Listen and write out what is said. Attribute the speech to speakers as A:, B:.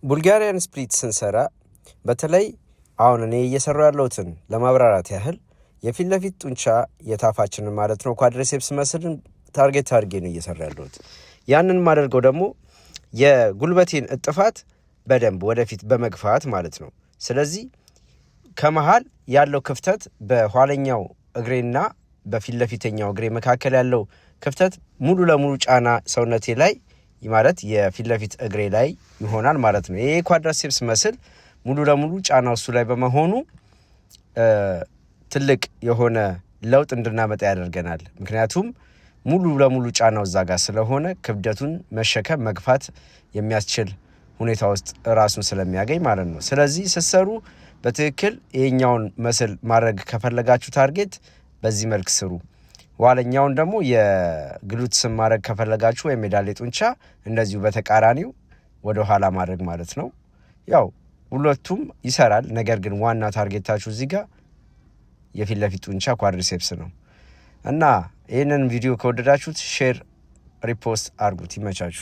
A: ቡልጋሪያን ስፕሊት ስንሰራ በተለይ አሁን እኔ እየሰራው ያለሁትን ለማብራራት ያህል የፊት ለፊት ጡንቻ የታፋችንን ማለት ነው ኳድሪሴፕስ መስልን ታርጌት አድርጌ ነው እየሰራ ያለሁት። ያንን ማደርገው ደግሞ የጉልበቴን እጥፋት በደንብ ወደፊት በመግፋት ማለት ነው። ስለዚህ ከመሃል ያለው ክፍተት በኋለኛው እግሬና በፊት ለፊተኛው እግሬ መካከል ያለው ክፍተት ሙሉ ለሙሉ ጫና ሰውነቴ ላይ ማለት የፊት ለፊት እግሬ ላይ ይሆናል ማለት ነው። ይሄ ኳድሪሴፕስ መስል ሙሉ ለሙሉ ጫናው እሱ ላይ በመሆኑ ትልቅ የሆነ ለውጥ እንድናመጣ ያደርገናል። ምክንያቱም ሙሉ ለሙሉ ጫናው እዛ ጋር ስለሆነ ክብደቱን መሸከም መግፋት የሚያስችል ሁኔታ ውስጥ ራሱን ስለሚያገኝ ማለት ነው። ስለዚህ ስትሰሩ በትክክል ይሄኛውን መስል ማድረግ ከፈለጋችሁ ታርጌት በዚህ መልክ ስሩ። ኋለኛውን ደግሞ የግሉትስን ማድረግ ከፈለጋችሁ ወይም የዳሌ ጡንቻ እንደዚሁ በተቃራኒው ወደ ኋላ ማድረግ ማለት ነው። ያው ሁለቱም ይሰራል። ነገር ግን ዋና ታርጌታችሁ እዚህ ጋር የፊት ለፊት ጡንቻ ኳድሪሴፕስ ነው እና ይህንን ቪዲዮ ከወደዳችሁት ሼር፣ ሪፖስት አድርጉት። ይመቻችሁ።